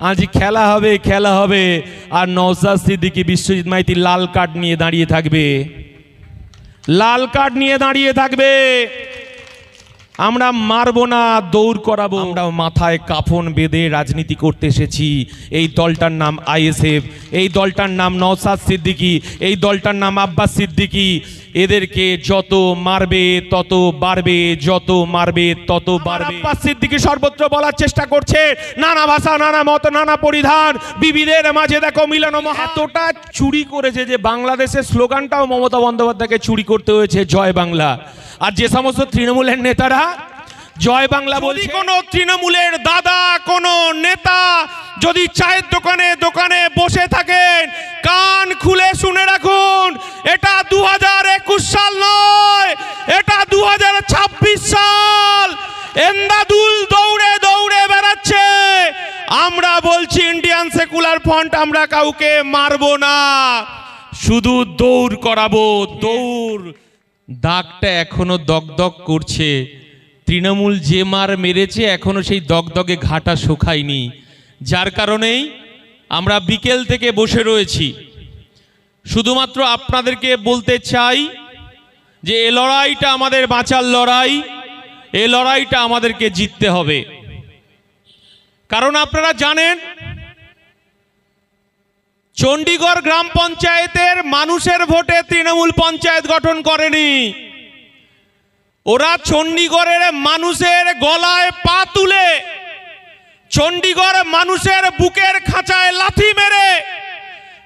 আজ খেলা হবে খেলা হবে, আর নওশাদ সিদ্দিকী বিশ্বজিৎ মাইতি লাল কার্ড নিয়ে দাঁড়িয়ে থাকবে, লাল কার্ড নিয়ে দাঁড়িয়ে থাকবে। আমরা মারবো না, দৌড় করাবো। আমরা মাথায় কাফন বেঁধে রাজনীতি করতে এসেছি। এই দলটার নাম আইএসএফ, এই দলটার নাম নওশাদ সিদ্দিকী, এই দলটার নাম আব্বাস সিদ্দিকী। এদেরকে যত মারবে তত বাড়বে, যত মারবে তত বাড়বে। আব্বাস সিদ্দিকী সর্বত্র বলার চেষ্টা করছে, নানা ভাষা, নানা মত, নানা পরিধান, বিবিধের মাঝে দেখো মিলন। এতটা চুরি করেছে যে বাংলাদেশের স্লোগানটাও মমতা বন্দ্যোপাধ্যায়কে চুরি করতে হয়েছে, জয় বাংলা। আর যে সমস্ত তৃণমূলের নেতারা জয় বাংলা বলছে, কোনো তৃণমূলের দাদা, কোনো নেতা যদি চায়ের দোকানে দোকানে বসে থাকেন, কান খুলে শুনে রাখুন, এটা 2021 সাল নয়, এটা 2026 সাল। এন্দাদুল দৌড়ে দৌড়ে বেড়াচ্ছে। আমরা বলছি ইন্ডিয়ান সেকুলার ফ্রন্ট আমরা কাউকে মারবো না, শুধু দৌড় করাবো, দৌড়। দাগটা এখনো দগদগ করছে। তৃণমূল যে মার মেরেছে এখনো সেই দগদগে ঘাটা শুকায়নি, যার কারণেই আমরা বিকেল থেকে বসে রয়েছি। শুধুমাত্র আপনাদেরকে বলতে চাই যে এই লড়াইটা আমাদের বাঁচার লড়াই, এই লড়াইটা আমাদেরকে জিততে হবে। কারণ আপনারা জানেন চণ্ডীগড় গ্রাম পঞ্চায়েতের মানুষের ভোটে তৃণমূল পঞ্চায়েত গঠন করেনি। ওরা চণ্ডীগড়ের মানুষের গলায় পা তুলে, চণ্ডীগড় মানুষের বুকের খাঁচায় লাথি মেরে,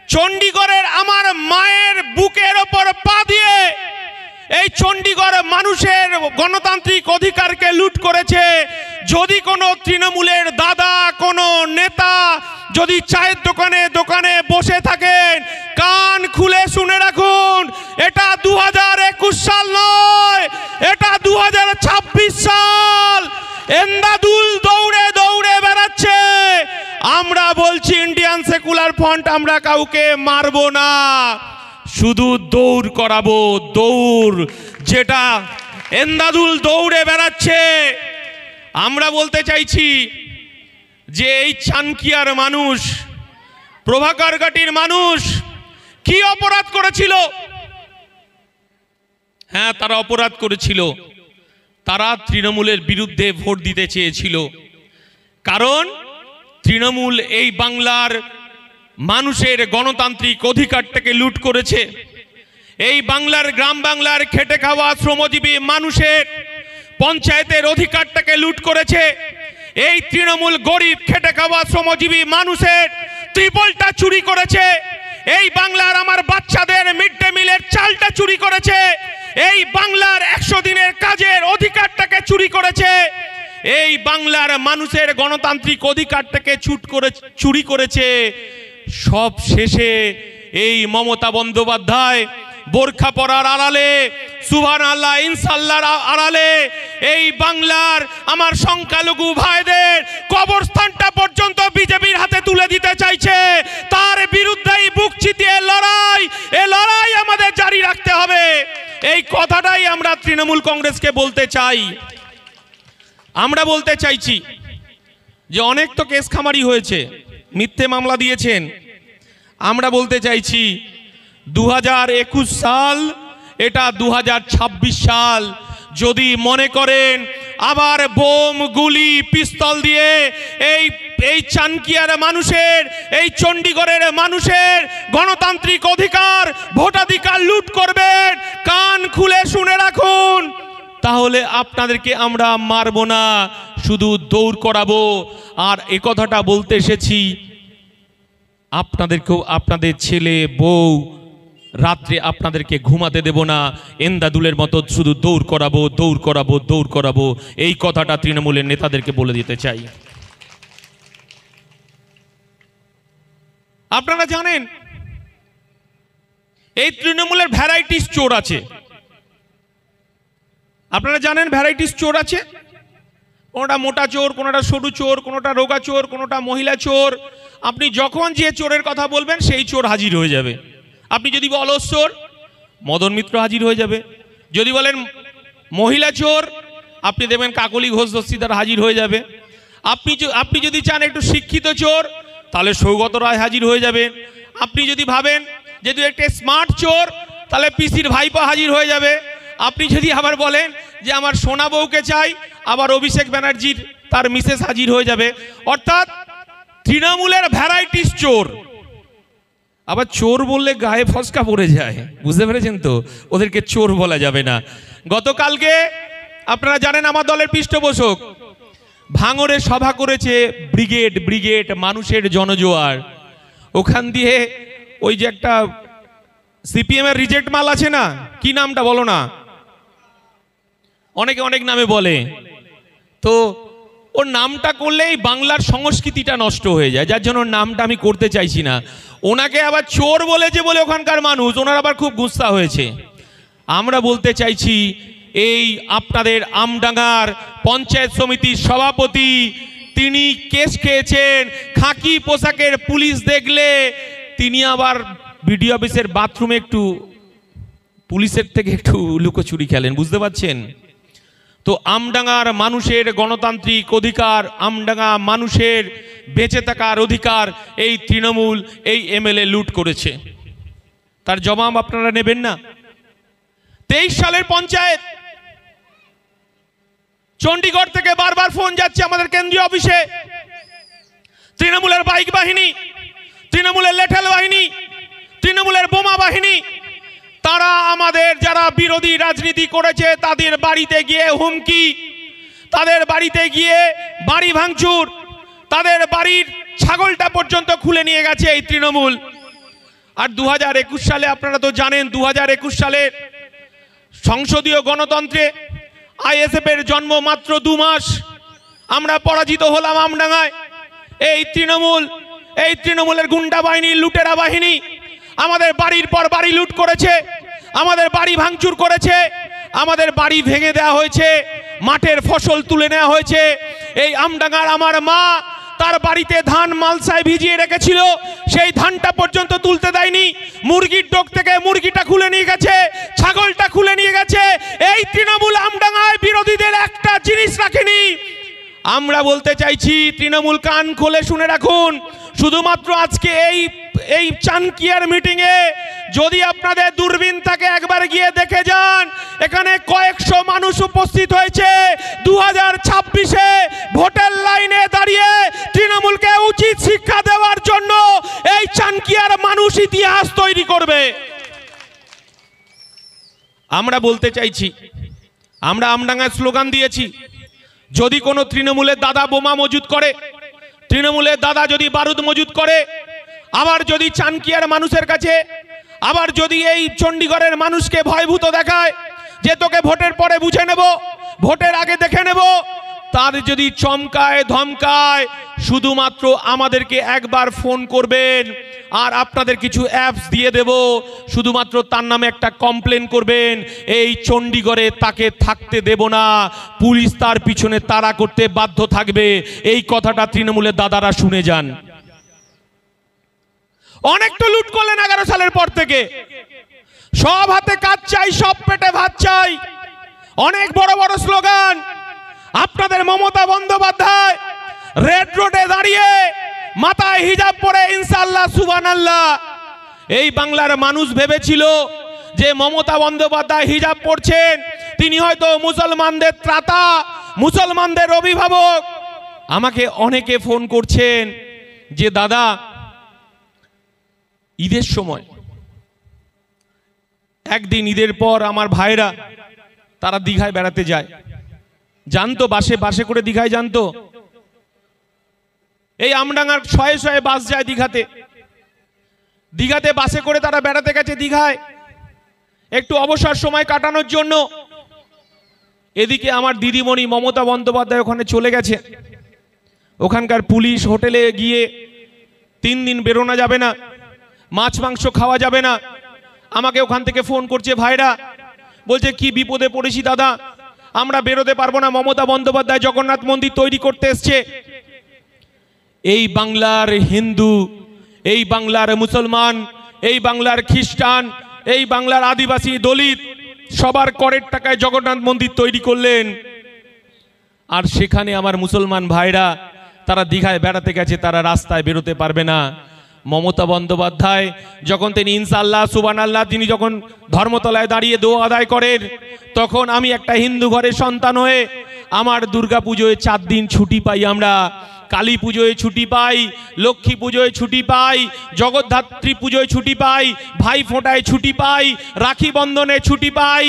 চণ্ডীগড়ের আমার মায়ের বুকের ওপর পা দিয়ে এই চণ্ডীগড় মানুষের গণতান্ত্রিক অধিকারকে লুট করেছে। যদি কোনো তৃণমূলের দাদা, কোনো নেতা যদি চায়ের দোকানে দোকানে বসে থাকেন, কান খুলে শুনে রাখুন, এটা 2021 সাল নয়, এটা 2026 সাল। এন্দাদুল দৌড়ে দৌড়ে বেড়াচ্ছে। আমরা বলছি ইন্ডিয়ান সেকুলার ফ্রন্ট আমরা কাউকে মারবো না, শুধু দৌড় করাবো, দৌড়। যেটা এন্দাদুল দৌড়ে বেড়াচ্ছে। আমরা বলতে চাইছি যে এই চানকিয়ার মানুষ, প্রভাকর ঘাটির মানুষ কি অপরাধ করেছিল? হ্যাঁ, তারা অপরাধ করেছিল। তারা তৃণমূলের বিরুদ্ধে ভোট দিতে চেয়েছিল। কারণ তৃণমূল এই বাংলার মানুষের গণতান্ত্রিক অধিকারটাকে লুট করেছে। এই বাংলার গ্রাম বাংলার খেটে খাওয়া শ্রমজীবী মানুষের পঞ্চায়েতের অধিকারটাকে লুট করেছে। এই তৃণমূল গরিব খেটে খাওয়া শ্রমজীবী মানুষের ত্রিপলটা চুরি করেছে। এই বাংলার আমার বাচ্চাদের মিড ডে মিলের চালটা চুরি করেছে। এই বাংলার 100 দিনের কাজের অধিকারটাকে চুরি করেছে। এই বাংলার মানুষের গণতান্ত্রিক অধিকারটাকে চুরি করেছে। সব শেষে এই মমতা বন্দ্যোপাধ্যায় বোরখা পরার আড়ালে, সুবহানাল্লাহ ইনশাআল্লাহর আড়ালে এই বাংলার আমার সংখ্যালঘু ভাইদের কবরস্থানটা পর্যন্ত বিজেপির হাতে তুলে দিতে চাইছে। তার বিরুদ্ধেই বুক চিতিয়ে লড়াই, এই লড়াই আমাদের জারি রাখতে হবে। এই কথাটাই আমরা তৃণমূল কংগ্রেসকে বলতে চাই। আমরা বলতে চাইছি যে অনেক তো কেস খামারি হয়েছে, মিথ্যে মামলা দিয়েছেন। আমরা বলতে চাইছি 2021 সাল, এটা 2026 সাল। যদি মনে করেন আবার বোম, গুলি, পিস্তল দিয়ে এই চানকিয়ার মানুষের, এই চণ্ডীগড়ের মানুষের গণতান্ত্রিক অধিকার, ভোটাধিকার লুট করবেন, কান খুলে শুনে রাখুন, তাহলে আপনাদেরকে আমরা মারবো না, শুধু দৌড় করাবো। আর এ কথাটা বলতে এসেছি আপনাদেরকেও, আপনাদের ছেলে বউ রাত্রে আপনাদেরকে ঘুমাতে দেব না। এন্দাদুলের মতো শুধু দৌড় করাবো, দৌড় করাবো, দৌড় করাবো। এই কথাটা তৃণমূলের নেতাদেরকে বলে দিতে চাই। আপনারা জানেন এই তৃণমূলের ভ্যারাইটিস চোর আছে। আপনারা জানেন ভ্যারাইটিস চোর আছে। কোনোটা মোটা চোর, কোনোটা সরু চোর, কোনোটা রোগা চোর, কোনোটা মহিলা চোর। আপনি যখন যে চোরের কথা বলবেন সেই চোর হাজির হয়ে যাবে। আপনি যদি অলস চোর, মদন মিত্র হাজির হয়ে যাবে। যদি বলেন মহিলা চোর, আপনি দেখবেন কাকলি ঘোষ দস্তিদার হাজির হয়ে যাবে। আপনি যদি চান একটু শিক্ষিত চোর, তাহলে সৌগত রায় হাজির হয়ে যাবেন। আপনি যদি ভাবেন যে তুই একটা স্মার্ট চোর, তাহলে পিসির ভাইপা হাজির হয়ে যাবে। আপনি যদি আবার বলেন যে আমার সোনা বউকে চাই, আবার অভিষেক ব্যানার্জির তার মিসেস হাজির হয়ে যাবে। অর্থাৎ তৃণমূলের ভ্যারাইটিস চোর। আবার চোর বললে গায়ে ফসকা পড়ে যায়, বুঝতে পেরেছেন তো, ওদেরকে চোর বলা যাবে না। গতকালকে আপনারা জানেন আমার দলের পৃষ্ঠপোষক ভাঙড়ে সভা করেছে, ব্রিগেড মানুষের জনজোয়ার। ওখান দিয়ে ওই যে একটা সিপিএম এর রিজেক্ট মাল আছে না, কি নামটা বলো না, অনেকে অনেক নামে বলে, তো ওর নামটা করলেই বাংলার সংস্কৃতিটা নষ্ট হয়ে যায়, যার জন্য নামটা আমি করতে চাইছি না। ওনাকে আবার চোর বলেছে বলে ওখানকার মানুষ ওনার আবার খুব গুস্সা হয়েছে। আমরা বলতে চাইছি, এই আপনাদের আমডাঙ্গার পঞ্চায়েত সমিতির সভাপতি, তিনি কেস খেয়েছেন, খাকি পোশাকের পুলিশ দেখলে তিনি আবার বিডিও অফিসের বাথরুমে একটু পুলিশের থেকে একটু লুকোচুরি খেলেন, বুঝতে পারছেন তো। আমডাঙ্গার মানুষের গণতান্ত্রিক অধিকার, আমডাঙ্গা মানুষের বেঁচে থাকার অধিকার এই তৃণমূল, এই এমএলএ লুট করেছে, তার জবাব আপনারা নেবেন না। 23 সালের পঞ্চায়েত, চণ্ডীগড় থেকে বারবার ফোন যাচ্ছে আমাদের কেন্দ্রীয় অফিসে, তৃণমূলের বাইক বাহিনী, তৃণমূলের লেঠেল বাহিনী, তৃণমূলের বোমা বাহিনী, তারা আমাদের যারা বিরোধী রাজনীতি করেছে তাদের বাড়িতে গিয়ে হুমকি, তাদের বাড়িতে গিয়ে বাড়ি ভাঙচুর, তাদের বাড়ির ছাগলটা পর্যন্ত খুলে নিয়ে গেছে এই তৃণমূল। আর 2021 সালে আপনারা তো জানেন, 2021 সালে সংসদীয় গণতন্ত্রে আইএসএফ এর জন্ম মাত্র 2 মাস, আমরা পরাজিত হলাম আমডাঙ্গায়। এই তৃণমূলের গুন্ডা বাহিনী, লুটেরা বাহিনী আমাদের বাড়ির পর বাড়ি লুট করেছে, আমাদের বাড়ি ভাঙচুর করেছে, আমাদের বাড়ি ভেঙে দেওয়া হয়েছে, মাঠের ফসল তুলে নেওয়া হয়েছে। এই আমডাঙ্গার আমার মা তার বাড়িতে ধান মালসায় ভিজিয়ে রেখেছিল, সেই ধানটা পর্যন্ত তুলতে দেয়নি, মুরগির ডোক থেকে মুরগিটা খুলে নিয়ে গেছে, ছাগলটা খুলে নিয়ে গেছে। এই তৃণমূল আমডাঙ্গায় বিরোধীদের একটা জিনিস রাখেনি। আমরা বলতে চাইছি, তৃণমূল কান খুলে শুনে রাখুন, শুধুমাত্র আজকে এই চানকিয়ার মিটিংয়ে যদি আপনাদের দূরবীন থাকে একবার গিয়ে দেখে যান, এখানে কয়েকশো মানুষ উপস্থিত হয়েছে 2026-এ ভোটের লাইনে দাঁড়িয়ে তৃণমূলকে উচিত শিক্ষা দেওয়ার জন্য। এই চানকিয়ার মানুষ ইতিহাস তৈরি করবে। আমরা বলতে চাইছি, আমরা আমডাঙ্গায় স্লোগান দিয়েছি, যদি কোনো তৃণমূলের দাদা বোমা মজুত করে, তৃণমূলের দাদা যদি বারুদ মজুত করে, আবার যদি চানকিয়ার মানুষের কাছে, আবার যদি এই চণ্ডীগড়ের মানুষকে ভয়ভূত দেখায় যে তোকে ভোটের পরে বুঝে নেব, ভোটের আগে দেখে নেব, তার যদি চমকায় ধমকায়, শুধুমাত্র আমাদেরকে একবার ফোন করবেন আর আপনাদের কিছু অ্যাপস দিয়ে দেব, শুধুমাত্র তার নামে একটা কমপ্লেন করবেন, এই চণ্ডীগড়ে তাকে থাকতে দেব না, পুলিশ তার পিছনে তাড়া করতে বাধ্য থাকবে। এই কথাটা তৃণমূলের দাদারা শুনে যান। অনেক তো লুট করলেন 11 সালের পর থেকে, সব হাতে কাজ চাই, সব পেটে ভাত চাই, অনেক বড় বড় স্লোগান। আপনাদের মমতা বন্দ্যোপাধ্যায় রেড রোডে দাঁড়িয়ে মাথায় হিজাব পরে ইনশাআল্লাহ সুবহানাল্লাহ, এই বাংলার মানুষ ভেবেছিল যে মমতা বন্দ্যোপাধ্যায় হিজাব পরছেন, তিনি হয়তো মুসলমানদের ত্রাতা, মুসলমানদের অভিভাবক। আমাকে অনেকে ফোন করছেন যে দাদা, ঈদের সময় একদিন ঈদের পর আমার ভাইরা তারা দীঘায় বেড়াতে যায়, জানতো বাসে করে দীঘায় জানতো, এই আমডাঙ্গার শয়ে বাস যায় দীঘাতে বাসে করে তারা বেড়াতে গেছে দীঘায় একটু অবসর সময় কাটানোর জন্য। এদিকে আমার দিদিমণি মমতা বন্দ্যোপাধ্যায় ওখানে চলে গেছে, ওখানকার পুলিশ হোটেলে গিয়ে 3 দিন বেরোনো যাবে না, মাছ মাংস খাওয়া যাবে না। আমাকে ওখান থেকে ফোন করছে ভাইরা, বলছে কি বিপদে পড়েছি দাদা, আমরা বেরোতে পারবো না, মমতা বন্দ্যোপাধ্যায় জগন্নাথ মন্দির তৈরি করতে এসছে। এই বাংলার হিন্দু, এই বাংলার মুসলমান, এই বাংলার খ্রিস্টান, এই বাংলার আদিবাসী, দলিত, সবার করের টাকায় জগন্নাথ মন্দির তৈরি করলেন। আর সেখানে আমার মুসলমান ভাইরা তারা দীঘায় বেড়াতে গেছে, তারা রাস্তায় বেরোতে পারবে না। মমতা বন্দ্যোপাধ্যায় যখন তিনি ইনশাআল্লাহ সুবহানাল্লাহ তিনি যখন ধর্মতলায় দাঁড়িয়ে দোয়া আদায় করেন, তখন আমি একটা হিন্দু ঘরের সন্তান হয়ে আমার দুর্গা পুজোয় 4 দিন ছুটি পাই, আমরা কালী পুজোয় ছুটি পাই, লক্ষ্মী পুজোয় ছুটি পাই, জগদ্ধাত্রী পুজোয় ছুটি পাই, ভাই ফোঁটায় ছুটি পাই, রাখি বন্ধনে ছুটি পাই।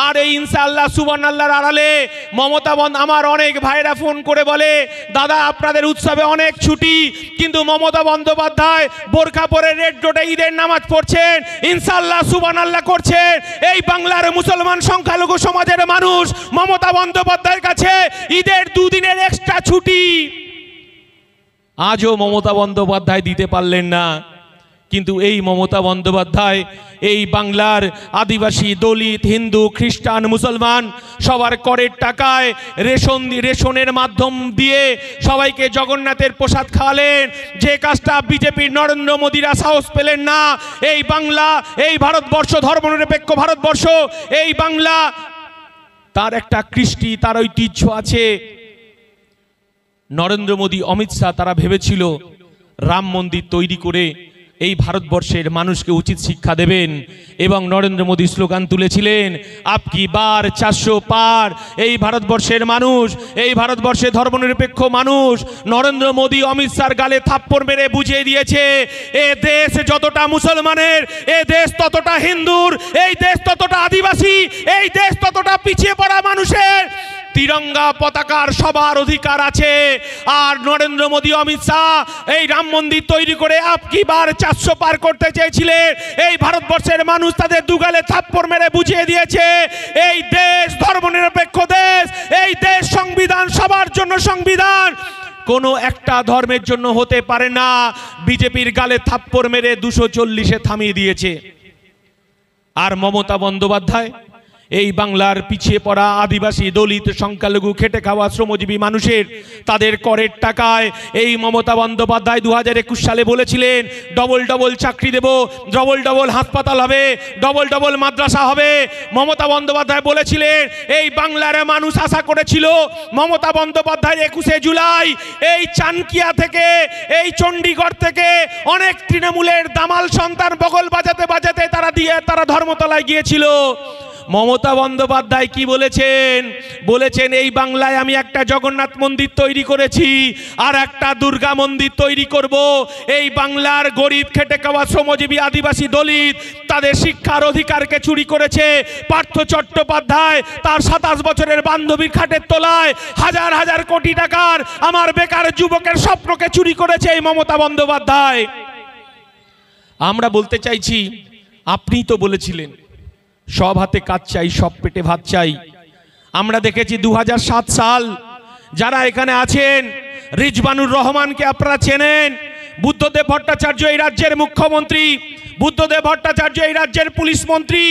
আর এই ইনশাআল্লাহ সুবহানাল্লাহর আড়ালে মমতা আমার অনেক ভাইরা ফোন করে বলে, দাদা আপনাদের উৎসবে অনেক ছুটি, কিন্তু মমতা বন্দ্যোপাধ্যায় বোরখা পরে রেড রোডে ঈদের নামাজ পড়ছেন, ইনশাআল্লাহ সুবহানাল্লাহ করছেন। এই বাংলার মুসলমান সংখ্যালঘু সমাজের মানুষ মমতা বন্দ্যোপাধ্যায়ের কাছে ঈদের 2 দিনের এক্সট্রা ছুটি আজও মমতা বন্দ্যোপাধ্যায় দিতে পারলেন না। কিন্তু এই মমতা বন্দ্যোপাধ্যায় এই বাংলার আদিবাসী, দলিত, হিন্দু, খ্রিস্টান, মুসলমান সবার করের টাকায় রেশনের মাধ্যম দিয়ে সবাইকে জগন্নাথের প্রসাদ খাওয়ালেন, যে কাজটা বিজেপির নরেন্দ্র মোদীরা সাহস পেলেন না। এই বাংলা, এই ভারতবর্ষ, ধর্মনিরপেক্ষ ভারতবর্ষ, এই বাংলা তার একটা কৃষ্টি, তার ঐতিহ্য আছে। নরেন্দ্র মোদী, অমিত শাহ তারা ভেবেছিল রাম মন্দির তৈরি করে এই ভারতবর্ষের মানুষকে উচিত শিক্ষা দেবেন, এবং নরেন্দ্র মোদী স্লোগান তুলেছিলেন আপকি বার 400 পার। এই ভারতবর্ষের মানুষ, এই ভারতবর্ষের ধর্মনিরপেক্ষ মানুষ নরেন্দ্র মোদী, অমিত শাহর গালে থাপ্পড় মেরে বুঝিয়ে দিয়েছে, এ দেশ যতটা মুসলমানের, এ দেশ ততটা হিন্দুর, এই দেশ ততটা আদিবাসী, এই দেশ ততটা পিছিয়ে পড়া মানুষের। তিরঙ্গা পতাকার সবার অধিকার আছে। আর নরেন্দ্র মোদী, অমিত শাহ এই রাম মন্দির তৈরি করে আপকি বার 400 পার করতে চেয়েছিলেন। এই ভারতবর্ষের মানুষ তাদের দুগালে থাপ্পড় মেরে বুঝিয়ে দিয়েছে, এই দেশ ধর্মনিরপেক্ষ দেশ, এই দেশ সংবিধান সবার জন্য সংবিধান, কোনো একটা ধর্মের জন্য হতে পারে না। বিজেপির গালে থাপ্পড় মেরে 240-এ থামিয়ে দিয়েছে। আর মমতা বন্দ্যোপাধ্যায় এই বাংলার পিছিয়ে পড়া আদিবাসী, দলিত, সংখ্যালঘু, খেটে খাওয়া শ্রমজীবী মানুষের তাদের করের টাকায় এই মমতা বন্দ্যোপাধ্যায় 2021 সালে বলেছিলেন ডবল ডবল চাকরি দেব, ডবল ডবল হাসপাতাল হবে, ডবল ডবল মাদ্রাসা হবে। মমতা বন্দ্যোপাধ্যায় বলেছিলেন, এই বাংলার মানুষ আশা করেছিল মমতা বন্দ্যোপাধ্যায় 21শে জুলাই এই চানকিয়া থেকে, এই চণ্ডীগড় থেকে অনেক তৃণমূলের দামাল সন্তান বগল বাজাতে বাজাতে তারা ধর্মতলায় গিয়েছিল। মমতা বন্দ্যোপাধ্যায় কি বলেছেন? বলেছেন এই বাংলায় আমি একটা জগন্নাথ মন্দির তৈরি করেছি, আর একটা দুর্গা মন্দির তৈরি করব। এই বাংলার গরিব, খেটে খাওয়া শ্রমজীবী, আদিবাসী, দলিত তাদের শিক্ষার অধিকারকে চুরি করেছে পার্থ চট্টোপাধ্যায়। তার 27 বছরের বান্ধবীর খাটের তলায় হাজার হাজার কোটি টাকার আমার বেকার যুবকের স্বপ্নকে চুরি করেছে এই মমতা বন্দ্যোপাধ্যায়। আমরা বলতে চাইছি, আপনি তো বলেছিলেন সব হাতে কাজ চাই, সব পেটে ভাত চাই। আমরা দেখেছি 2007 সাল, যারা এখানে আছেন, রিজবানুর রহমানকে আপনারা চেনেন, বুদ্ধদেব ভট্টাচার্য এই রাজ্যের মুখ্যমন্ত্রী, বুদ্ধদেব ভট্টাচার্য এই রাজ্যের পুলিশ মন্ত্রী।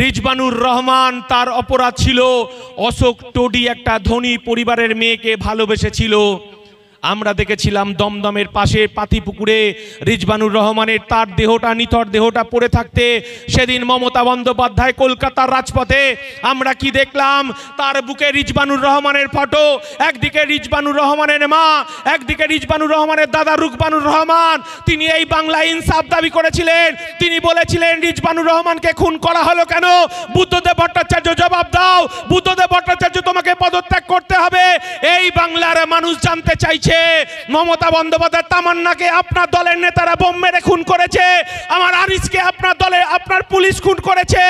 রিজবানুর রহমান, তার অপরাধ ছিল অশোক টোডি একটা ধনী পরিবারের মেয়েকে ভালোবেসেছিল। আমরা দেখেছিলাম দমদমের পাশে পাতিপুকুরে রিজবানুর রহমানের তার দেহটা, নিথর দেহটা পড়ে থাকতে সেদিন মমতা বন্দ্যোপাধ্যায় কলকাতার রাজপথে আমরা কি দেখলাম? তার বুকে রিজবানুর রহমানের ফটো, একদিকে রিজবানুর রহমানের মা, একদিকে রিজবানুর রহমানের দাদা রুকবানুর রহমান। তিনি এই বাংলায় ইনসাফ দাবি করেছিলেন। তিনি বলেছিলেন রিজবানুর রহমানকে খুন করা হলো কেন? বুদ্ধদেব ভট্টাচার্য জবাব দাও, বুদ্ধদেব ভট্টাচার্য তোমাকে পদত্যাগ করতে হবে। এই বাংলার মানুষ জানতে চাইছে মমতা বন্দ্যোপাধ্যায় তামান্নাকে আপনার দলের নেতারা বোম মেরে খুন করেছে, আমার আরিসকে আপনার দলে আপনার পুলিশ খুন করেছে,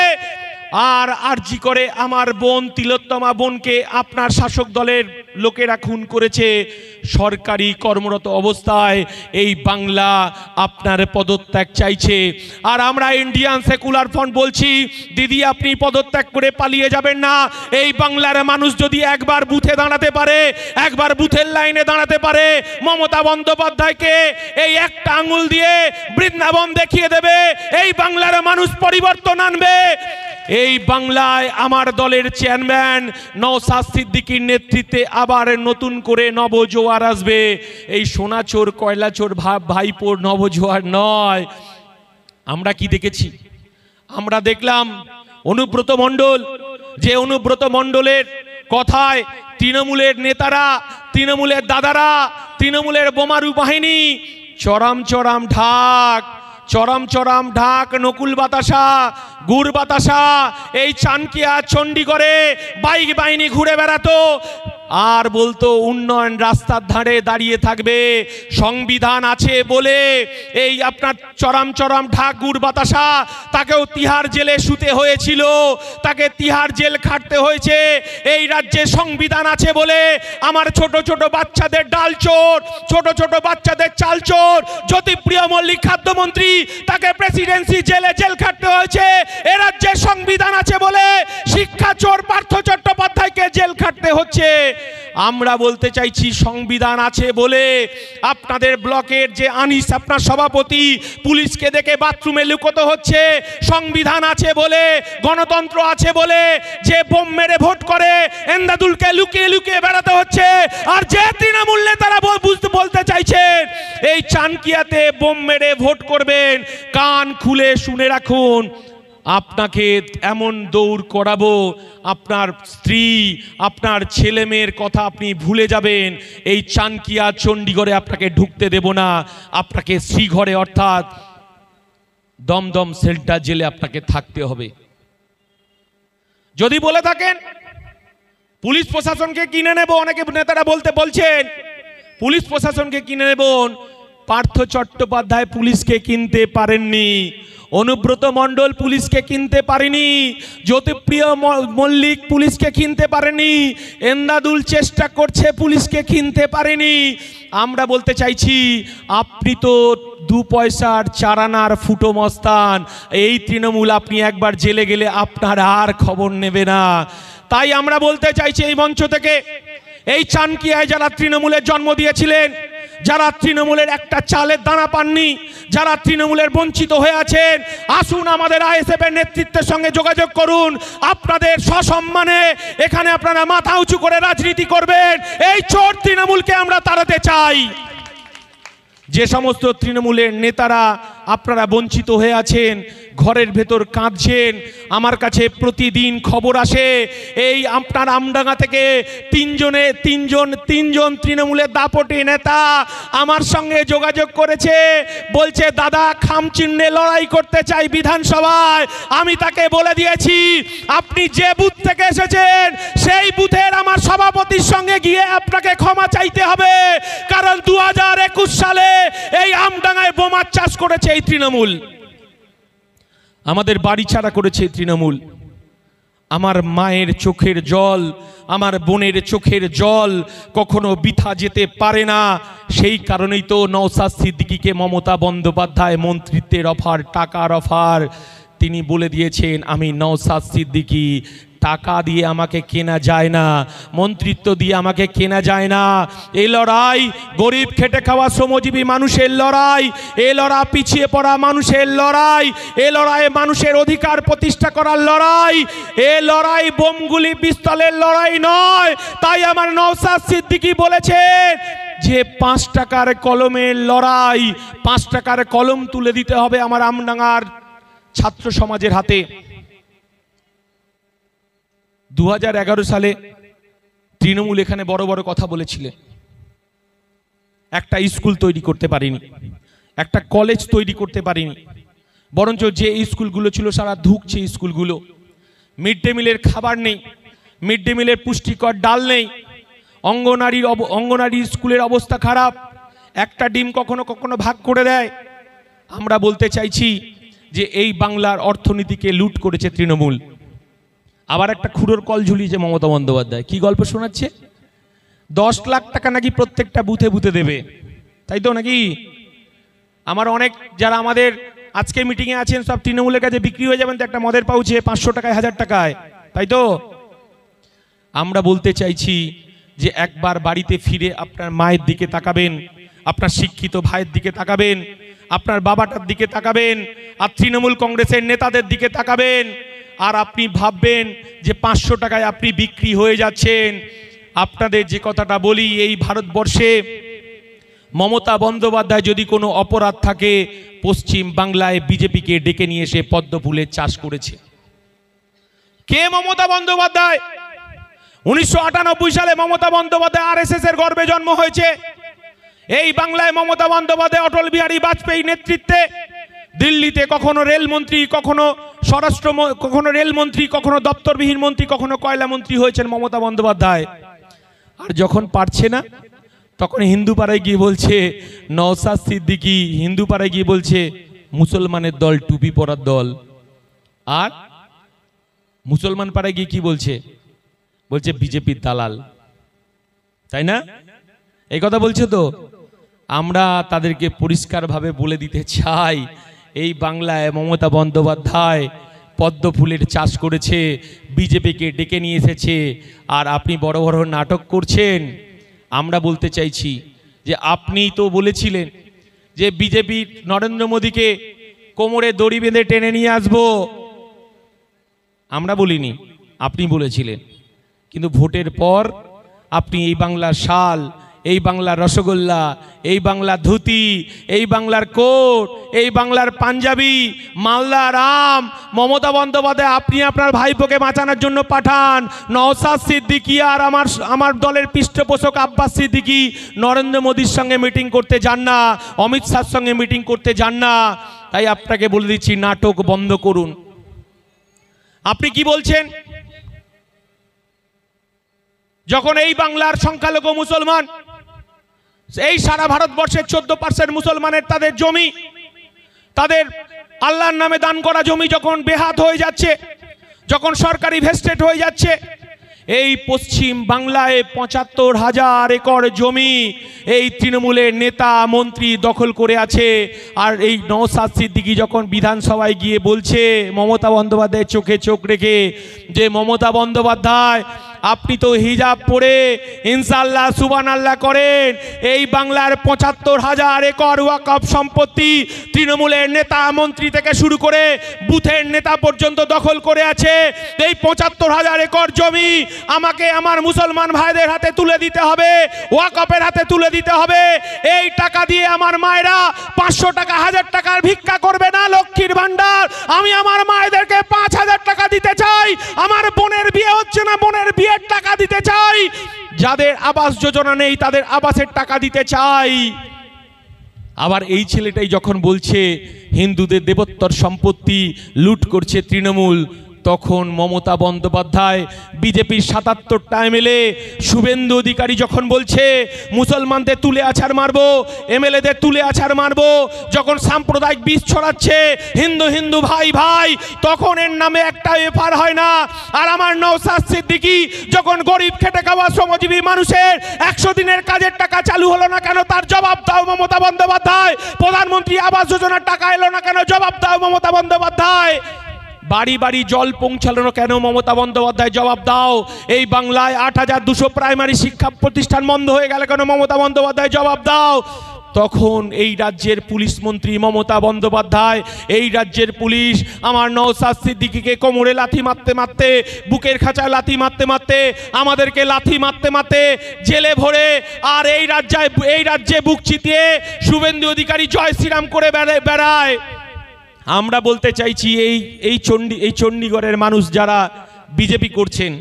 আর আরজি করে আমার বোন তিলোত্তমা বোনকে আপনার শাসক দলের লোকেরা খুন করেছে। সরকারি কর্মরত অবস্থায় এই বাংলা আপনার পদত্যাগ চাইছে। আর আমরা ইন্ডিয়ান সেকুলার ফ্রন্ট বলছি, দিদি আপনি পদত্যাগ করে পালিয়ে যাবেন না। এই বাংলার মানুষ যদি একবার বুথে দাঁড়াতে পারে, একবার বুথের লাইনে দাঁড়াতে পারে, মমতা বন্দ্যোপাধ্যায়কে এই একটা আঙুল দিয়ে বৃন্দাবন দেখিয়ে দেবে। এই বাংলার মানুষ পরিবর্তন আনবে। এই বাংলায় আমার দলের চেয়ারম্যান নওশাদ সিদ্দিকীর নেতৃত্বে আবার নতুন করে নবজোয়ার আসবে। এই সোনাচোর, কয়লাচোর ভাইপোর নবজোয়ার নয়। আমরা কি দেখেছি? আমরা দেখলাম অনুব্রত মণ্ডল, যে অনুব্রত মণ্ডলের কথায় তৃণমূলের নেতারা, তৃণমূলের দাদারা, তৃণমূলের বোমারু বাহিনী চরম চরম ঢাক, চরম চরম ঢাক, নকুল বাতাসা, গুড় বাতাসা এই চানকিয়া চণ্ডীগড়ে বাইক বাহিনী ঘুরে বেড়াতো আর বলতো উন্নয়ন রাস্তার ধারে দাঁড়িয়ে থাকবে, সংবিধান আছে বলে এই আপনার চরম চরম ঢাক গুড় বাতাসা তাকেও তিহার জেলে শুতে হয়েছিল, তাকে তিহার জেল খাটতে হয়েছে। এই রাজ্যে সংবিধান আছে বলে আমার ছোট ছোট বাচ্চাদের ডাল চোর, ছোট ছোট বাচ্চাদের চাল চোর জ্যোতিপ্রিয় মল্লিক খাদ্যমন্ত্রী তাকে প্রেসিডেন্সি জেলে জেল খাটতে হয়েছে। এ রাজ্যে সংবিধান আছে বলে শিক্ষা চোর পার্থ চট্টোপাধ্যায়কে জেল খাটতে হচ্ছে। আমরা বলতে চাইছি সংবিধান আছে বলে আপনাদের ব্লকের যে আনিস আপনার সভাপতি পুলিশকে দেখে বাথরুমে লুকোতে হচ্ছে। সংবিধান আছে বলে, গণতন্ত্র আছে বলে যে বোম মেরে ভোট করে এন্দাদুলকে লুকিয়ে লুকিয়ে বেড়াতে হচ্ছে। আর যে তৃণমূল নেতারা বলতে চাইছেন এই চানকিয়াতে বোম মেরে ভোট করবেন, কান খুলে শুনে রাখুন, আপনাকে এমন দৌড় করাবো আপনার স্ত্রী আপনার ছেলে মেয়ের কথা আপনি ভুলে যাবেন। এই চানকিয়া চণ্ডীগড়ে আপনাকে ঢুকতে দেব না, আপনাকে শ্রীঘরে অর্থাৎ দমদম সেল্টার জেলে আপনাকে থাকতে হবে। যদি বলে থাকেন পুলিশ প্রশাসনকে কিনে নেব, অনেকে নেতারা বলছেন পুলিশ প্রশাসনকে কিনে নেব, পার্থ চট্টোপাধ্যায় পুলিশকে কিনতে পারেননি, অনুব্রত মণ্ডল পুলিশকে কিনতে পারেনি, জ্যোতিপ্রিয় মল্লিক পুলিশকে কিনতে পারেনি, এন্দাদুল চেষ্টা করছে পুলিশকে কিনতে পারেনি। আমরা বলতে চাইছি আপনি তো 2 পয়সার চারানার ফুটো মস্তান, এই তৃণমূল আপনি একবার জেলে গেলে আপনার আর খবর নেবে না। তাই আমরা বলতে চাইছি এই মঞ্চ থেকে, এই চানকিয়ায় যারা তৃণমূলের জন্ম দিয়েছিলেন, যারা তৃণমূলের একটা চালের দানা পাননি, যারা তৃণমূলের বঞ্চিত হয়ে আছেন, আসুন আমাদের আইএসএফ এর নেতৃত্বের সঙ্গে যোগাযোগ করুন। আপনাদের সসম্মানে এখানে আপনারা মাথা উঁচু করে রাজনীতি করবেন। এই চোর তৃণমূলকে আমরা তাড়াতে চাই। যে সমস্ত তৃণমূলের নেতারা আপনারা বঞ্চিত হয়ে আছেন, ঘরের ভেতর কাঁদছেন, আমার কাছে প্রতিদিন খবর আসে এই আপনার আমডাঙ্গা থেকে তিনজন তৃণমূলের দাপটে নেতা আমার সঙ্গে যোগাযোগ করেছে, বলছে দাদা খামচিহ্নে লড়াই করতে চাই বিধানসভায়। আমি তাকে বলে দিয়েছি আপনি যে বুথ থেকে এসেছেন সেই বুথের আমার সভাপতির সঙ্গে গিয়ে আপনাকে ক্ষমা চাইতে হবে, কারণ 2021 সালে এই আমডাঙ্গায় বোমার চাষ করেছে এই তৃণমূল, আমাদের বাড়ি ছাড়া করেছে তৃণমূল। আমার মায়ের চোখের জল, আমার বোনের চোখের জল কখনো বৃথা যেতে পারে না। সেই কারণেই তো নওশাদ সিদ্দিকীকে মমতা বন্দ্যোপাধ্যায় মন্ত্রিত্বের অফার, টাকার অফার, তিনি বলে দিয়েছেন আমি নওশাদ সিদ্দিকী, টাকা দিয়ে আমাকে কেনা যায় না, মন্ত্রিত্ব দিয়ে আমাকে কেনা যায় না। এই লড়াই গরিব খেটে খাওয়া শ্রমজীবী মানুষের লড়াই, এ লড়াই পিছিয়ে পড়া মানুষের লড়াই, এ লড়াই মানুষের অধিকার প্রতিষ্ঠা করার লড়াই, এ লড়াই বোমগুলি পিস্তলের লড়াই নয়। তাই আমার নওশাদ সিদ্দিকী বলেছে যে 5 টাকার কলমের লড়াই, 5 টাকার কলম তুলে দিতে হবে আমার আমডাঙ্গার ছাত্র সমাজের হাতে। 2011 সালে তৃণমূল এখানে বড় বড় কথা বলেছিলেন, একটা স্কুল তৈরি করতে পারিনি, একটা কলেজ তৈরি করতে পারিনি, বরঞ্চ যে স্কুলগুলো ছিল সারা ধুঁকছে স্কুলগুলো। মিড ডে মিলের খাবার নেই, মিড ডে মিলের পুষ্টিকর ডাল নেই, অঙ্গনারী স্কুলের অবস্থা খারাপ, একটা ডিম কখনো কখনো ভাগ করে দেয়। আমরা বলতে চাইছি যে এই বাংলার অর্থনীতিকে লুট করেছে তৃণমূল। আবার একটা খুঁড়োর কল ঝুলিয়েছে মমতা বন্দ্যোপাধ্যায়, কি গল্প শোনাচ্ছে? 10 লাখ টাকা নাকি প্রত্যেকটা বুথে বুথে দেবে, তাই তো নাকি? আমার অনেক যারা আমাদের আজকে মিটিংয়ে আছেন সব তৃণমূলের কাছে বিক্রি হয়ে যাবেন তো একটা মদের পাউচে 500 টাকায় 1000 টাকায়, তাই তো? আমরা বলতে চাইছি যে একবার বাড়িতে ফিরে আপনার মায়ের দিকে তাকাবেন, আপনার শিক্ষিত ভাইয়ের দিকে তাকাবেন, আপনার বাবাটার দিকে তাকাবেন, আর তৃণমূল কংগ্রেসের নেতাদের দিকে তাকাবেন, আর আপনি ভাববেন যে 500 টাকায় আপনি বিক্রি হয়ে যাচ্ছেন। আপনাদের যে কথাটা বলি, এই ভারতবর্ষে মমতা বন্দ্যোপাধ্যায় যদি কোনো অপরাধ থাকে, পশ্চিম বাংলায় বিজেপিকে ডেকে নিয়ে এসে পদ্ম ফুলের চাষ করেছে। কে মমতা বন্দ্যোপাধ্যায়? 1998 সালে মমতা বন্দ্যোপাধ্যায় RSS এর গর্ভে জন্ম হয়েছে। এই বাংলায় মমতা বন্দ্যোপাধ্যায় অটল বিহারী বাজপেয়ী নেতৃত্বে দিল্লিতে কখনো রেলমন্ত্রী, কখনো কখনো রেলমন্ত্রী, কখনো দপ্তরবিহীন মন্ত্রী, কখনো কয়লা মন্ত্রী হয়েছেন মমতা বন্দ্যোপাধ্যায়। আর যখন পারছে না তখন হিন্দু পাড়ায় গিয়ে বলছে, নওশাদ সিদ্দিকী হিন্দু পাড়ায় গিয়ে বলছে মুসলমানের দল, টুপি পরার দল। আর মুসলমান পাড়ায় গিয়ে কি বলছে? বলছে বিজেপির দালাল, তাই না? এই কথা বলছে তো। আমরা তাদেরকে পরিষ্কারভাবে বলে দিতে চাই, এই বাংলায় মমতা বন্দ্যোপাধ্যায় পদ্ম ফুলের চাষ করেছে, বিজেপিকে ডেকে নিয়ে এসেছে, আর আপনি বড় বড় নাটক করছেন। আমরা বলতে চাইছি যে আপনি তো বলেছিলেন যে বিজেপি নরেন্দ্র মোদীকে কোমরে দড়ি বেঁধে টেনে নিয়ে আসবো। আমরা বলিনি, আপনি বলেছিলেন। কিন্তু ভোটের পর আপনি এই বাংলার শাল, এই বাংলার রসগোল্লা, এই বাংলার ধুতি, এই বাংলার কোট, এই বাংলার পাঞ্জাবি, মালদার আম মমতা বন্দ্যোপাধ্যায় আপনি আপনার ভাইপোকে বাঁচানোর জন্য পাঠান। নওশাদ সিদ্দিকী আর আমার দলের পৃষ্ঠপোষক আব্বাস সিদ্দিকী নরেন্দ্র মোদীর সঙ্গে মিটিং করতে যান না, অমিত শাহর সঙ্গে মিটিং করতে যান না। তাই আপনাকে বলে দিচ্ছি, নাটক বন্ধ করুন। আপনি কি বলছেন? যখন এই বাংলার সংখ্যালঘু মুসলমান, এই সারা ভারতবর্ষের 14% মুসলমানের তাদের জমি, তাদের আল্লাহর নামে দান করা জমি যখন বেহাত হয়ে যাচ্ছে, যখন সরকারি ভেস্টেড হয়ে যাচ্ছে, এই পশ্চিম বাংলায় 75,000 একর জমি এই তৃণমূলের নেতা মন্ত্রী দখল করে আছে। আর এই নওশাদ সিদ্দিকী যখন বিধানসভায় গিয়ে বলছে মমতা বন্দ্যোপাধ্যায়ের চোখে চোখ রেখে যে মমতা বন্দ্যোপাধ্যায় আপনি তো হিজাব পরে ইনশাআল্লাহ সুবহানাল্লাহ করেন, এই বাংলার 75,000 একর ওয়াকফ সম্পত্তি তৃণমূলের নেতা মন্ত্রী থেকে শুরু করে বুথের নেতা পর্যন্ত দখল করে আছে। এই 75,000 একর জমি আমাকে আমার মুসলমান ভাইদের হাতে তুলে দিতে হবে, ওয়াকফের হাতে তুলে দিতে হবে। এই টাকা দিয়ে আমার মায়েরা 500 টাকা 1000 টাকার ভিক্ষা করবে না, লক্ষ্মীর ভান্ডার। আমি আমার মায়েদেরকে 5,000 টাকা দিতে চাই। আমার বোনের বিয়ে হচ্ছে না, বোনের বিয়ের টাকা দিতে চাই। যাদের আবাস যোজনা নেই তাদের আবাসের টাকা দিতে চাই। আবার এই ছেলেটাই যখন বলছে হিন্দুদের দেবোত্তর সম্পত্তি লুট করছে তৃণমূল, তখন মমতা বন্দ্যোপাধ্যায় বিজেপির 77টা এমএলএ শুভেন্দু অধিকারী যখন বলছে মুসলমানদের তুলে আছাড় মারবো, এমএলএদের তুলে আছাড় মারবো, যখন সাম্প্রদায়িক বিষ ছড়াচ্ছে হিন্দু হিন্দু ভাই ভাই, তখন এর নামে একটা এফআইআর হয় না। আর আমার নওশাদ সিদ্দিকী যখন গরিব খেটে খাওয়া শ্রমজীবী মানুষের 100 দিনের কাজের টাকা চালু হলো না কেন, তার জবাব দাও মমতা বন্দ্যোপাধ্যায়। প্রধানমন্ত্রী আবাস যোজনার টাকা এলো না কেন, জবাব দাও মমতা বন্দ্যোপাধ্যায়। বাড়ি বাড়ি জল পৌঁছালো কেন, মমতা বন্দ্যোপাধ্যায় জবাব দাও। এই বাংলায় 8,200 প্রাইমারি শিক্ষা প্রতিষ্ঠান বন্ধ হয়ে গেল কেন, মমতা বন্দ্যোপাধ্যায় জবাব দাও। তখন এই রাজ্যের পুলিশ মন্ত্রী মমতা বন্দ্যোপাধ্যায়, এই রাজ্যের পুলিশ আমার নওশাদ সিদ্দিকীকে কোমরে লাথি মারতে মারতে, বুকের খাঁচায় লাথি মারতে মারতে, আমাদেরকে লাথি মারতে মারতে জেলে ভরে, আর এই রাজ্যে বুক চিতিয়ে শুভেন্দু অধিকারী জয় শ্রীরাম করে বেড়ায়। আমরা বলতে চাইছি এই চণ্ডীগড়ের মানুষ যারা বিজেপি করছেন,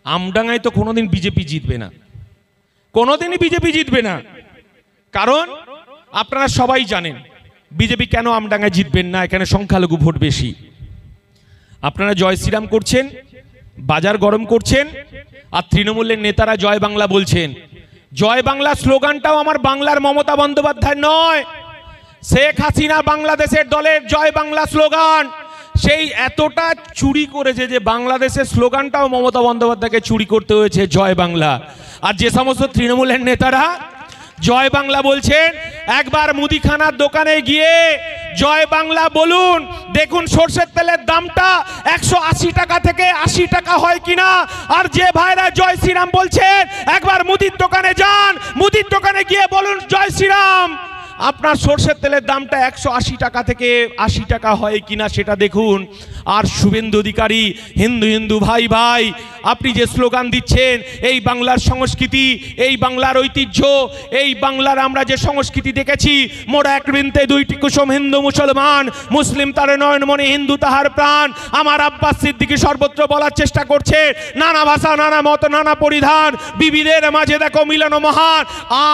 আমডাঙ্গায় তো কোনোদিন বিজেপি জিতবে না, কোনোদিনই বিজেপি জিতবে না। কারণ আপনারা সবাই জানেন বিজেপি কেন আমডাঙ্গায় জিতবেন না, এখানে সংখ্যালঘু ভোট বেশি। আপনারা জয় শ্রীরাম করছেন, বাজার গরম করছেন, আর তৃণমূলের নেতারা জয় বাংলা বলছেন। জয় বাংলা স্লোগানটাও আমার বাংলার মমতা বন্দ্যোপাধ্যায় নয়, শেখ হাসিনা বাংলাদেশের দলের জয় বাংলা স্লোগান। সেই এতটা চুরি করেছে যে বাংলাদেশের স্লোগানটাও মমতা বন্দ্যোপাধ্যায়কে চুরি করতে হয়েছে, জয় বাংলা। আর যে সমস্ত তৃণমূলের নেতারা জয় বাংলা বলছেন, একবার মুদিখানার দোকানে গিয়ে জয় বাংলা বলুন, দেখুন সরষের তেলের দামটা 180 টাকা থেকে 80 টাকা হয় কিনা। আর যে ভাইরা জয় শ্রীরাম বলছেন, একবার মুদির দোকানে যান, মুদির দোকানে গিয়ে বলুন জয় শ্রীরাম। আপনার সরষের তেলের দামটা 180 টাকা থেকে 80 টাকা হয় কিনা সেটা দেখুন। আর শুভেন্দু অধিকারী, হিন্দু হিন্দু ভাই ভাই, আপনি যে স্লোগান দিচ্ছেন, এই বাংলার সংস্কৃতি, এই বাংলার ঐতিহ্য, এই বাংলার আমরা যে সংস্কৃতি দেখেছি, মোরা এক বৃন্তে দুইটি কুসুম, হিন্দু মুসলমান, মুসলিম তার নয়ন মনে, হিন্দু তাহার প্রাণ। আমার আব্বাস সিদ্দিকী সর্বত্র বলার চেষ্টা করছে, নানা ভাষা, নানা মত, নানা পরিধান, বিবিধের মাঝে দেখো মিলন মহান।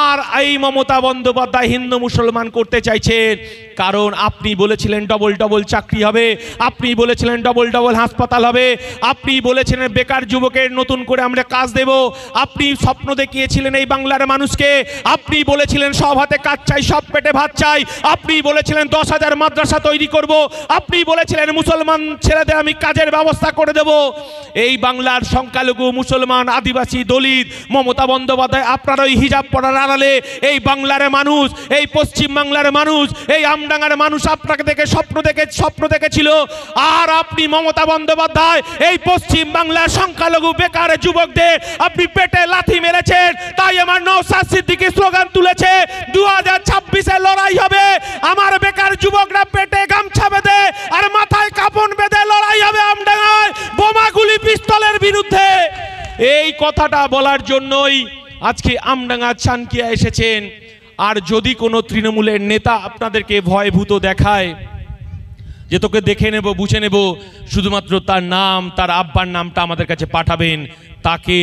আর এই মমতা বন্দ্যোপাধ্যায় হিন্দু মুসলমান করতে চাইছেন, কারণ আপনি বলেছিলেন ডবল ডবল চাকরি হবে, আপনি বলেছিলেন ডবল ডবল হাসপাতাল হবে, আপনি বলেছিলেন বেকার যুবকের নতুন করে আমরা কাজ দেব, আপনি স্বপ্ন দেখিয়েছিলেন এই বাংলার মানুষকে, আপনি বলেছিলেন সব হাতে কাজ চাই, সব পেটে ভাত চাই, আপনি বলেছিলেন 10,000 মাদ্রাসা তৈরি করব, আপনি বলেছিলেন মুসলমান ছেলেদের আমি কাজের ব্যবস্থা করে দেব। এই বাংলার সংখ্যালঘু মুসলমান, আদিবাসী, দলিত, মমতা বন্দ্যোপাধ্যায় আপনার ওই হিজাব পরার আড়ালে এই বাংলার মানুষ, এই পশ্চিম বাংলার মানুষ, এই আমডাঙ্গার মানুষ আপনাকে দেখে স্বপ্ন দেখেছিল। আর আপনি মমতা বন্দ্যোপাধ্যায় এই পশ্চিম বাংলার সংখ্যালঘু বেকার যুবকদের আপনি পেটে লাথি মেরেছেন। তাই আমার নওশাদ সিদ্দিকী স্লোগান তুলেছে, 2026-এ লড়াই হবে, আমার বেকার যুবকরা পেটে গামছা বেঁধে আর মাথায় কাপড় বেঁধে লড়াই হবে আমডাঙ্গায় বোমাগুলি পিস্তলের বিরুদ্ধে। এই কথাটা বলার জন্যই আজকে আমডাঙ্গা চানকিয়া এসেছেন। আর যদি কোনো তৃণমূলের নেতা আপনাদেরকে ভয়ভূত দেখায় যে তোকে দেখে নেব, বুঝে নেব, শুধুমাত্র তার নাম, তার আব্বার নামটা আমাদের কাছে পাঠাবেন, তাকে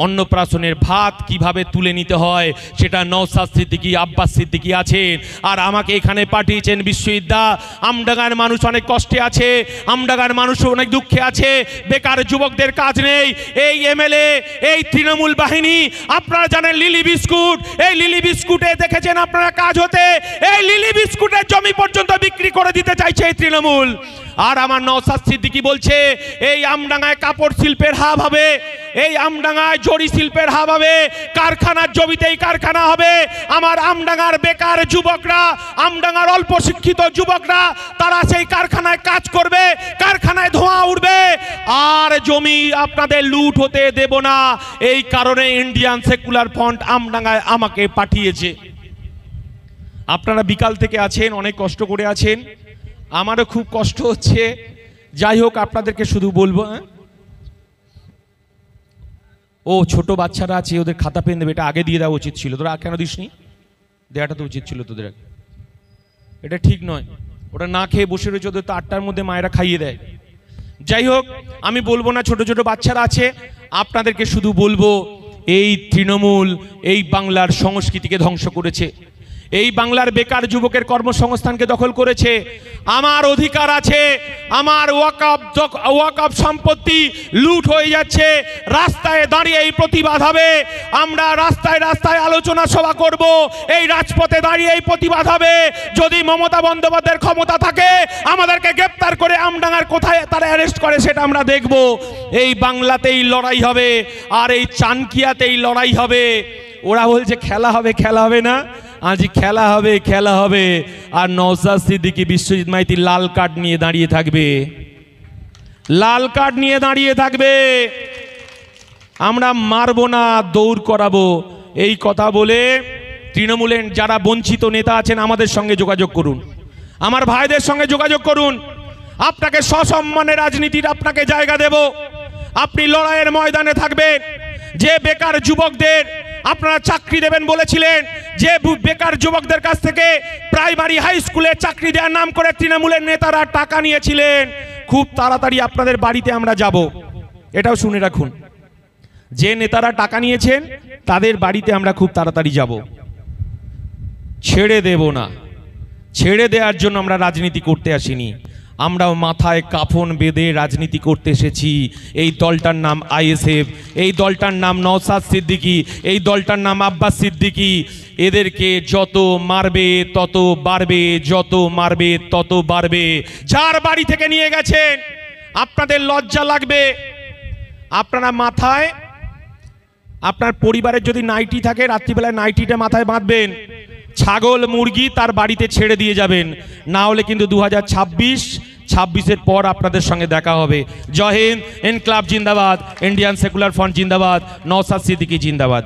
অন্নপ্রাশনের ভাত কিভাবে তুলে নিতে হয় সেটা নওশাদ সিদ্দিকী, আব্বাস সিদ্দিকী আছেন। আর আমাকে এখানে পাঠিয়েছেন বিশ্ববিদ্যা। আমডাঙ্গার মানুষ অনেক কষ্টে আছে, আমডাঙ্গার মানুষ অনেক দুঃখে আছে, বেকার যুবকদের কাজ নেই। এই এমএলএ, এই তৃণমূল বাহিনী, আপনারা জানেন লিলি বিস্কুট, এই লিলি বিস্কুটে দেখেছেন আপনারা কাজ হতে, এই লিলি বিস্কুটের জমি পর্যন্ত বিক্রি করে দিতে চাইছে এই তৃণমূল। আর আমার নওশাদ সিদ্দিকী বলছে এই আমডাঙ্গায় কাপড় শিল্পের হাব হবে, এই আমডাঙ্গায় জরি শিল্পের হাব হবে, কারখানার জমিতেই কারখানা হবে। আমার আমডাঙ্গার বেকার যুবকরা, আমডাঙ্গার অল্প শিক্ষিত যুবকরা, তারা সেই কারখানায় কাজ করবে, কারখানায় ধোঁয়া উঠবে। আর জমি আপনাদের লুট হতে দেব না, এই কারণে ইন্ডিয়ান সেকুলার ফ্রন্ট আমডাঙ্গায় আমাকে পাঠিয়েছে। আপনারা বিকাল থেকে আছেন, অনেক কষ্ট করে আছেন, আমারও খুব কষ্ট হচ্ছে। যাই হোক, আপনাদেরকে শুধু বলবো, ও ছোট বাচ্চারা আছে, ওদের খাতা পেন দেবে, এটা আগে দিয়ে দেওয়া উচিত ছিল। তোরা কেন দিসনি? দেওয়াটা তো উচিত ছিল তোদের, এটা ঠিক নয়। ওটা না খেয়ে বসে রয়েছে, ওদের তো 8টার মধ্যে মায়েরা খাইয়ে দেয়। যাই হোক, আমি বলবো না, ছোট ছোট বাচ্চারা আছে, আপনাদেরকে শুধু বলবো এই তৃণমূল এই বাংলার সংস্কৃতিকে ধ্বংস করেছে, এই বাংলার বেকার যুবকের কর্মসংস্থানকে দখল করেছে। আমার অধিকার আছে, আমার ওয়াকফ সম্পত্তি লুট হয়ে যাচ্ছে, রাস্তায় দাঁড়িয়ে এই প্রতিবাদ হবে, আমরা রাস্তায় রাস্তায় আলোচনা সভা করব, এই রাজপথে দাঁড়িয়ে এই প্রতিবাদ হবে। যদি মমতা বন্দ্যোপাধ্যায়ের ক্ষমতা থাকে আমাদেরকে গ্রেপ্তার করে আমডাঙ্গার কোথায় তারা অ্যারেস্ট করে সেটা আমরা দেখব। এই বাংলাতেই লড়াই হবে, আর এই চানকিয়াতেই লড়াই হবে। ওরা বলছে খেলা হবে, খেলা হবে না, আজ খেলা হবে, খেলা হবে। আর নওশাদ সিদ্দিকী, বিশ্বজিৎ মাইতি লাল কার্ড নিয়ে দাঁড়িয়ে থাকবে, লাল কার্ড নিয়ে দাঁড়িয়ে থাকবে। আমরা মারবো না, দৌড় করাবো। এই কথা বলে তৃণমূলের যারা বঞ্চিত নেতা আছেন আমাদের সঙ্গে যোগাযোগ করুন, আমার ভাইদের সঙ্গে যোগাযোগ করুন। আপনাকে সসম্মানে রাজনীতির আপনাকে জায়গা দেব, আপনি লড়াইয়ের ময়দানে থাকবেন। যে বেকার যুবকদের আপনারা চাকরি দেবেন বলেছিলেন, যে বেকার যুবকদের কাছ থেকে প্রাইমারি হাই স্কুলে চাকরি দেওয়ার নাম করে তৃণমূলের নেতারা টাকা নিয়েছিলেন, খুব তাড়াতাড়ি আপনাদের বাড়িতে আমরা যাব। এটাও শুনে রাখুন, যে নেতারা টাকা নিয়েছেন তাদের বাড়িতে আমরা খুব তাড়াতাড়ি যাব। ছেড়ে দেব না, ছেড়ে দেওয়ার জন্য আমরা রাজনীতি করতে আসিনি, আমরাও মাথায় কাফন বেঁধে রাজনীতি করতে এসেছি। এই দলটার নাম আইএসএফ, এই দলটার নাম নওশাদ সিদ্দিকী, এই দলটার নাম আব্বাস সিদ্দিকী। এদেরকে যত মারবে তত বাড়বে, যত মারবে তত বাড়বে। যার বাড়ি থেকে নিয়ে গেছেন আপনাদের লজ্জা লাগবে। আপনারা মাথায়, আপনার পরিবারের যদি নাইটি থাকে রাত্রিবেলায় নাইটিটা মাথায় বাঁধবেন, ছাগল মুরগি তার বাড়িতে ছেড়ে দিয়ে যাবেন, না হলে কিন্তু 2026-এর পর আপনাদের সঙ্গে দেখা হবে। জয় হিন্দ, ইনকলাব জিন্দাবাদ, ইন্ডিয়ান সেকুলার ফ্রন্ট জিন্দাবাদ, নওশাদ সিদ্দিকী জিন্দাবাদ।